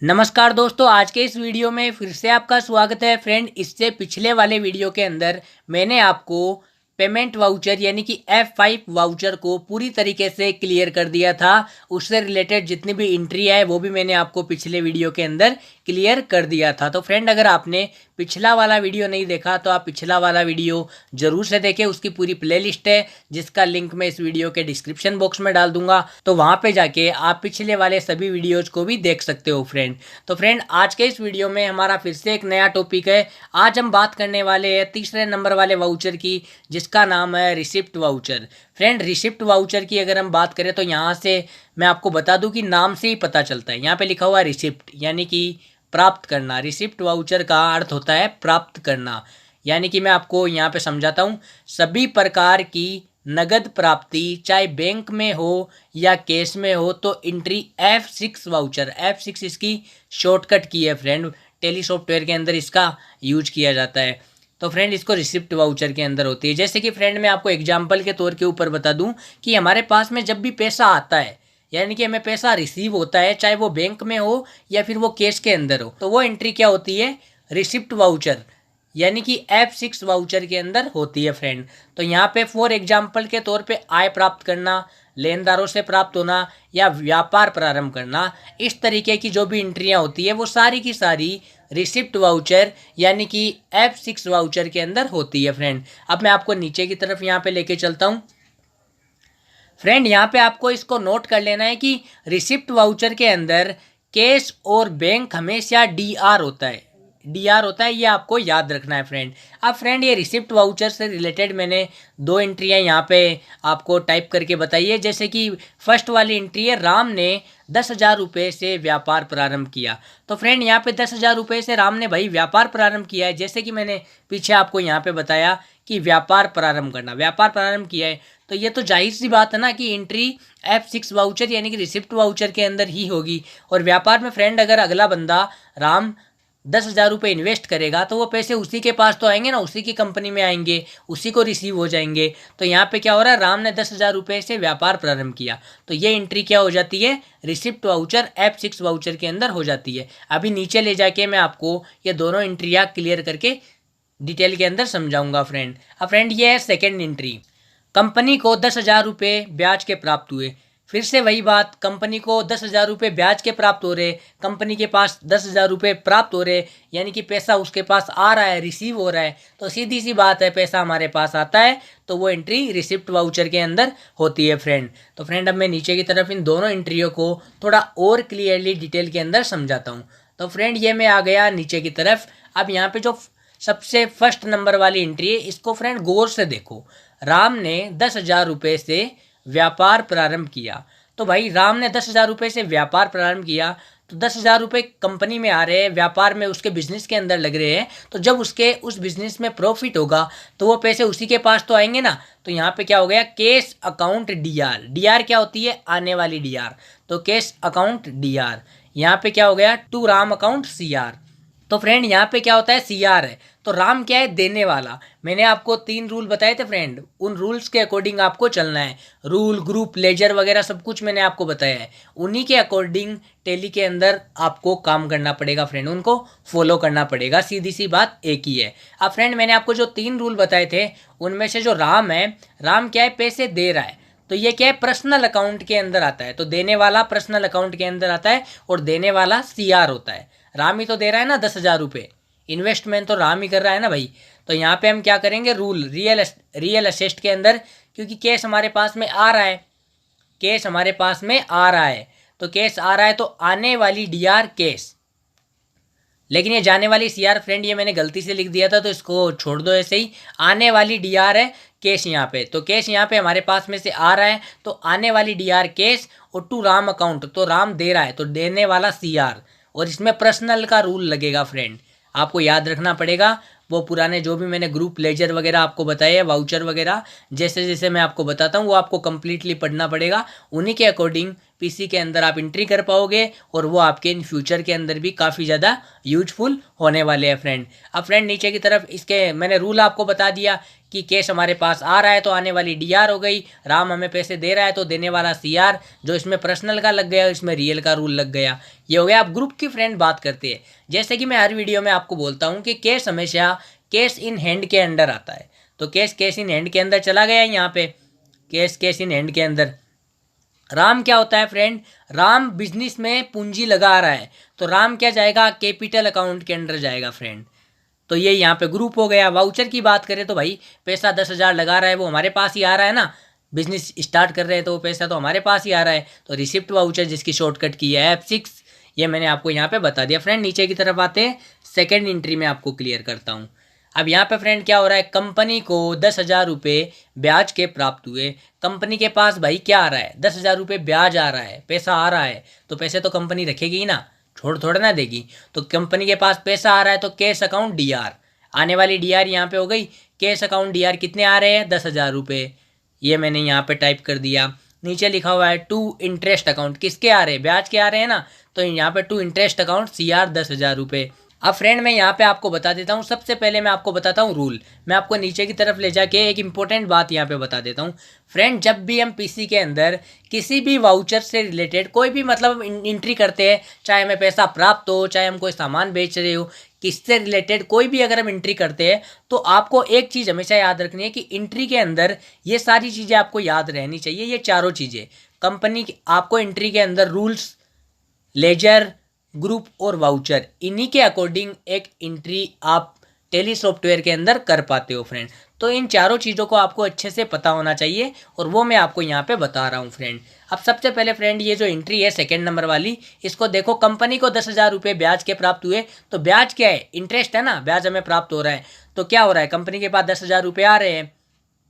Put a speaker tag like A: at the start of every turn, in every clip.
A: नमस्कार दोस्तों, आज के इस वीडियो में फिर से आपका स्वागत है फ्रेंड। इससे पिछले वाले वीडियो के अंदर मैंने आपको पेमेंट वाउचर यानी कि F5 वाउचर को पूरी तरीके से क्लियर कर दिया था। उससे रिलेटेड जितनी भी एंट्री है वो भी मैंने आपको पिछले वीडियो के अंदर क्लियर कर दिया था। तो फ्रेंड, अगर आपने पिछला वाला वीडियो नहीं देखा तो आप पिछला वाला वीडियो ज़रूर से देखें। उसकी पूरी प्लेलिस्ट है जिसका लिंक मैं इस वीडियो के डिस्क्रिप्शन बॉक्स में डाल दूंगा, तो वहाँ पे जाके आप पिछले वाले सभी वीडियोज़ को भी देख सकते हो फ्रेंड। तो फ्रेंड, आज के इस वीडियो में हमारा फिर से एक नया टॉपिक है। आज हम बात करने वाले हैं तीसरे नंबर वाले वाउचर की, जिसका नाम है receipt voucher. Friend, receipt voucher की अगर हम बात करें तो यहाँ से मैं आपको बता दूं कि नाम से ही पता चलता है। यहाँ पे लिखा हुआ है रिसिप्ट यानी कि प्राप्त करना। रिसिप्ट वाउचर का अर्थ होता है प्राप्त करना। यानी कि मैं आपको यहाँ पे समझाता हूँ, सभी प्रकार की नगद प्राप्ति चाहे बैंक में हो या कैश में हो तो एंट्री F6 वाउचर, F6 इसकी शॉर्टकट की है फ्रेंड। टेली सॉफ्टवेयर के अंदर इसका यूज किया जाता है। तो फ्रेंड, इसको रिसिप्ट वाउचर के अंदर होती है। जैसे कि फ्रेंड, मैं आपको एग्जांपल के तौर के ऊपर बता दूं कि हमारे पास में जब भी पैसा आता है यानी कि हमें पैसा रिसीव होता है, चाहे वो बैंक में हो या फिर वो कैश के अंदर हो, तो वो एंट्री क्या होती है? रिसिप्ट वाउचर यानी कि F6 वाउचर के अंदर होती है फ्रेंड। तो यहाँ पे फॉर एग्जांपल के तौर पे आय प्राप्त करना, लेनदारों से प्राप्त होना या व्यापार प्रारंभ करना, इस तरीके की जो भी एंट्रियाँ होती है वो सारी की सारी रिसिप्ट वाउचर यानी कि F6 वाउचर के अंदर होती है फ्रेंड। अब मैं आपको नीचे की तरफ यहाँ पे लेके चलता हूँ फ्रेंड। यहाँ पे आपको इसको नोट कर लेना है कि रिसिप्ट वाउचर के अंदर कैश और बैंक हमेशा DR होता है। DR होता है, ये आपको याद रखना है फ्रेंड। अब फ्रेंड, ये रिसिप्ट वाउचर से रिलेटेड मैंने दो एंट्रियाँ यहाँ पे आपको टाइप करके बताई है। जैसे कि फर्स्ट वाली एंट्री है, राम ने 10,000 रुपये से व्यापार प्रारंभ किया। तो फ्रेंड, यहाँ पे 10,000 रुपये से राम ने भाई व्यापार प्रारंभ किया है। जैसे कि मैंने पीछे आपको यहाँ पे बताया कि व्यापार प्रारंभ करना, व्यापार प्रारंभ किया है, तो ये तो जाहिर सी बात है ना कि एंट्री F6 वाउचर यानी कि रिसिप्ट वाउचर के अंदर ही होगी। और व्यापार में फ्रेंड, अगर अगला बंदा राम 10,000 रुपये इन्वेस्ट करेगा तो वो पैसे उसी के पास तो आएंगे ना, उसी की कंपनी में आएंगे, उसी को रिसीव हो जाएंगे। तो यहाँ पे क्या हो रहा है, राम ने 10,000 रुपये से व्यापार प्रारंभ किया, तो ये एंट्री क्या हो जाती है? रिसिप्ट वाउचर F6 वाउचर के अंदर हो जाती है। अभी नीचे ले जाके मैं आपको ये दोनों एंट्रियाँ क्लियर करके डिटेल के अंदर समझाऊंगा फ्रेंड। अब फ्रेंड, ये है सेकेंड एंट्री, कंपनी को 10,000 रुपये ब्याज के प्राप्त हुए। फिर से वही बात, कंपनी को 10,000 रुपये ब्याज के प्राप्त हो रहे, कंपनी के पास 10,000 रुपये प्राप्त हो रहे यानी कि पैसा उसके पास आ रहा है, रिसीव हो रहा है। तो सीधी सी बात है, पैसा हमारे पास आता है तो वो एंट्री रिसिप्ट वाउचर के अंदर होती है फ्रेंड। तो फ्रेंड, अब मैं नीचे की तरफ इन दोनों एंट्रियों को थोड़ा और क्लियरली डिटेल के अंदर समझाता हूँ। तो फ्रेंड, ये मैं आ गया नीचे की तरफ। अब यहाँ पे जो सबसे फर्स्ट नंबर वाली एंट्री है, इसको फ्रेंड गौर से देखो। राम ने 10,000 रुपये से व्यापार प्रारंभ किया। तो भाई, राम ने 10,000 रुपये से व्यापार प्रारंभ किया तो 10,000 रुपये कंपनी में आ रहे हैं, व्यापार में, उसके बिजनेस के अंदर लग रहे हैं। तो जब उसके उस बिजनेस में प्रॉफिट होगा तो वो पैसे उसी के पास तो आएंगे ना। तो यहाँ पे क्या हो गया, कैश अकाउंट DR। DR क्या होती है? आने वाली DR। तो कैश अकाउंट DR। यहाँ पे क्या हो गया, टू राम अकाउंट CR। तो फ्रेंड, यहाँ पे क्या होता है, CR है। तो राम क्या है? देने वाला। मैंने आपको 3 रूल बताए थे फ्रेंड, उन रूल्स के अकॉर्डिंग आपको चलना है। रूल, ग्रुप, लेजर वगैरह सब कुछ मैंने आपको बताया है, उन्हीं के अकॉर्डिंग टेली के अंदर आपको काम करना पड़ेगा फ्रेंड, उनको फॉलो करना पड़ेगा। सीधी सी बात एक ही है। अब फ्रेंड, मैंने आपको जो 3 रूल बताए थे उनमें से जो राम है, राम क्या है, पैसे दे रहा है, तो ये क्या है, पर्सनल अकाउंट के अंदर आता है। तो देने वाला पर्सनल अकाउंट के अंदर आता है और देने वाला CR होता है। राम ही तो दे रहा है ना 10,000 रुपये, इन्वेस्टमेंट तो राम ही कर रहा है ना भाई। तो यहाँ पे हम क्या करेंगे, रूल रियल एस्टेट के अंदर, क्योंकि कैश हमारे पास में आ रहा है, कैश हमारे पास में आ रहा है, तो कैश आ रहा है तो आने वाली DR कैश। लेकिन ये जाने वाली CR फ्रेंड, ये मैंने गलती से लिख दिया था तो इसको छोड़ दो ऐसे ही। आने वाली DR है कैश यहाँ पे, तो कैश यहाँ पे हमारे पास में से आ रहा है तो आने वाली DR कैश, और टू राम अकाउंट, तो राम दे रहा है तो देने वाला CR। और इसमें पर्सनल का रूल लगेगा फ्रेंड, आपको याद रखना पड़ेगा। वो पुराने जो भी मैंने ग्रुप, लेजर वगैरह आपको बताए हैं, वाउचर वगैरह, जैसे जैसे मैं आपको बताता हूँ वो आपको कंप्लीटली पढ़ना पड़ेगा, उन्हीं के अकॉर्डिंग पीसी के अंदर आप एंट्री कर पाओगे और वो आपके इन फ्यूचर के अंदर भी काफ़ी ज़्यादा यूजफुल होने वाले हैं फ्रेंड। अब फ्रेंड नीचे की तरफ इसके मैंने रूल आपको बता दिया कि कैश हमारे पास आ रहा है तो आने वाली डीआर हो गई, राम हमें पैसे दे रहा है तो देने वाला सीआर, जो इसमें पर्सनल का लग गया इसमें रियल का रूल लग गया। ये हो गया। आप ग्रुप की फ्रेंड बात करते हैं, जैसे कि मैं हर वीडियो में आपको बोलता हूँ कि कैश हमेशा कैश इन हैंड के अंडर आता है। तो कैश इन हैंड के अंदर चला गया यहाँ पे, कैश इन हैंड के अंदर। राम क्या होता है फ्रेंड, राम बिजनेस में पूंजी लगा रहा है तो राम क्या जाएगा, कैपिटल अकाउंट के अंदर जाएगा फ्रेंड। तो ये यहाँ पे ग्रुप हो गया। वाउचर की बात करें तो भाई पैसा 10,000 लगा रहा है वो हमारे पास ही आ रहा है ना, बिजनेस स्टार्ट कर रहे हैं तो वो पैसा तो हमारे पास ही आ रहा है। तो रिसिप्ट वाउचर जिसकी शॉर्टकट की है F6, ये मैंने आपको यहाँ पे बता दिया फ्रेंड। नीचे की तरफ आते हैं, सेकेंड एंट्री में आपको क्लियर करता हूँ। अब यहाँ पे फ्रेंड क्या हो रहा है, कंपनी को 10,000 रुपये ब्याज के प्राप्त हुए। कंपनी के पास भाई क्या आ रहा है, 10,000 रुपये ब्याज आ रहा है, पैसा आ रहा है, तो पैसे तो कंपनी रखेगी ही ना, छोड़ थोड़ा ना देगी। तो कंपनी के पास पैसा आ रहा है तो कैश अकाउंट डीआर, आने वाली डीआर यहाँ पे हो गई। कैश अकाउंट डीआर कितने आ रहे हैं, 10,000 रुपये, ये मैंने यहाँ पे टाइप कर दिया। नीचे लिखा हुआ है टू इंटरेस्ट अकाउंट, किसके आ रहे हैं, ब्याज के आ रहे हैं ना, तो यहाँ पे टू इंटरेस्ट अकाउंट सीआर 10,000 रुपये। अब फ्रेंड मैं यहाँ पे आपको बता देता हूँ, सबसे पहले मैं आपको बताता हूँ रूल। मैं आपको नीचे की तरफ ले जाके एक इंपॉर्टेंट बात यहाँ पे बता देता हूँ फ्रेंड। जब भी हम पीसी के अंदर किसी भी वाउचर से रिलेटेड कोई भी मतलब एंट्री करते हैं, चाहे हमें पैसा प्राप्त हो, चाहे हम कोई सामान बेच रहे हो, किससे रिलेटेड कोई भी अगर हम एंट्री करते हैं तो आपको एक चीज़ हमेशा याद रखनी है कि एंट्री के अंदर ये सारी चीज़ें आपको याद रहनी चाहिए। ये चारों चीज़ें कंपनी आपको एंट्री के अंदर रूल्स, लेजर, ग्रुप और वाउचर, इन्हीं के अकॉर्डिंग एक एंट्री आप टेली सॉफ्टवेयर के अंदर कर पाते हो फ्रेंड। तो इन चारों चीज़ों को आपको अच्छे से पता होना चाहिए और वो मैं आपको यहाँ पे बता रहा हूँ फ्रेंड। अब सबसे पहले फ्रेंड ये जो एंट्री है सेकंड नंबर वाली, इसको देखो। कंपनी को 10,000 रुपये ब्याज के प्राप्त हुए, तो ब्याज क्या है, इंटरेस्ट है ना, ब्याज हमें प्राप्त हो रहा है। तो क्या हो रहा है, कंपनी के पास 10,000 रुपये आ रहे हैं,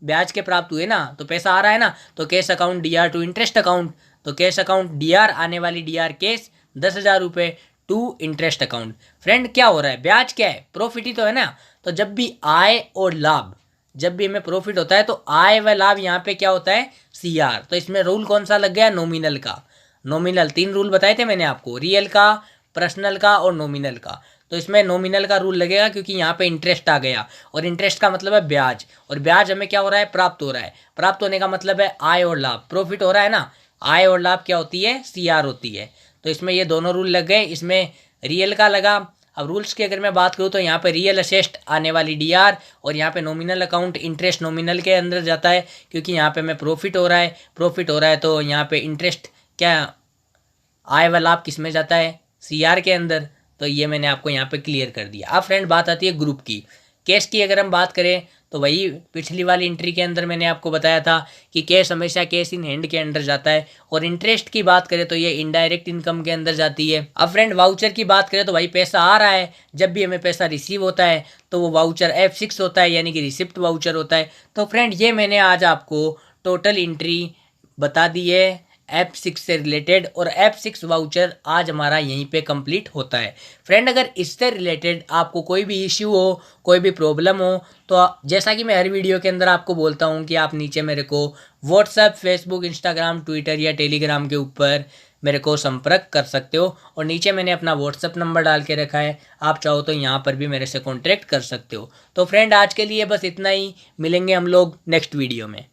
A: ब्याज के प्राप्त हुए ना, तो पैसा आ रहा है ना, तो cash account DR to interest account, तो कैश अकाउंट डीआर, आने वाली डीआर कैश 10,000 रुपये टू इंटरेस्ट अकाउंट। फ्रेंड क्या हो रहा है, ब्याज क्या है, प्रॉफिट ही तो है ना। तो जब भी आय और लाभ, जब भी हमें प्रॉफिट होता है तो आय व लाभ यहाँ पे क्या होता है, सीआर। तो इसमें रूल कौन सा लग गया, नॉमिनल का। नॉमिनल 3 रूल बताए थे मैंने आपको, रियल का, पर्सनल का और नॉमिनल का। तो इसमें नॉमिनल का रूल लगेगा क्योंकि यहाँ पे इंटरेस्ट आ गया और इंटरेस्ट का मतलब है ब्याज, और ब्याज हमें क्या हो रहा है, प्राप्त हो रहा है। प्राप्त होने का मतलब है आय और लाभ, प्रॉफिट हो रहा है ना, आय और लाभ क्या होती है, सीआर होती है। तो इसमें ये दोनों रूल लग गए, इसमें रियल का लगा। अब रूल्स की अगर मैं बात करूँ तो यहाँ पे रियल असेस्ट, आने वाली डीआर, और यहाँ पे नॉमिनल अकाउंट, इंटरेस्ट नॉमिनल के अंदर जाता है क्योंकि यहाँ पे हमें प्रॉफिट हो रहा है। प्रॉफिट हो रहा है तो यहाँ पे इंटरेस्ट क्या, आय व लाभ किस में जाता है, सीआर के अंदर। तो ये मैंने आपको यहाँ पे क्लियर कर दिया। अब फ्रेंड बात आती है ग्रुप की। कैश की अगर हम बात करें तो वही पिछली वाली एंट्री के अंदर मैंने आपको बताया था कि कैश हमेशा कैश इन हैंड के अंदर जाता है, और इंटरेस्ट की बात करें तो ये इनडायरेक्ट इनकम के अंदर जाती है। अब फ्रेंड वाउचर की बात करें तो भाई पैसा आ रहा है, जब भी हमें पैसा रिसीव होता है तो वो वाउचर F6 होता है, यानी कि रिसिप्ट वाउचर होता है। तो फ्रेंड ये मैंने आज आपको टोटल एंट्री बता दी है F6 से रिलेटेड, और F6 वाउचर आज हमारा यहीं पे कंप्लीट होता है फ्रेंड। अगर इससे रिलेटेड आपको कोई भी इश्यू हो, कोई भी प्रॉब्लम हो, तो जैसा कि मैं हर वीडियो के अंदर आपको बोलता हूं कि आप नीचे मेरे को व्हाट्सएप, फेसबुक, इंस्टाग्राम, ट्विटर या टेलीग्राम के ऊपर मेरे को संपर्क कर सकते हो, और नीचे मैंने अपना व्हाट्सएप नंबर डाल के रखा है, आप चाहो तो यहाँ पर भी मेरे से कॉन्टैक्ट कर सकते हो। तो फ्रेंड आज के लिए बस इतना ही, मिलेंगे हम लोग नेक्स्ट वीडियो में।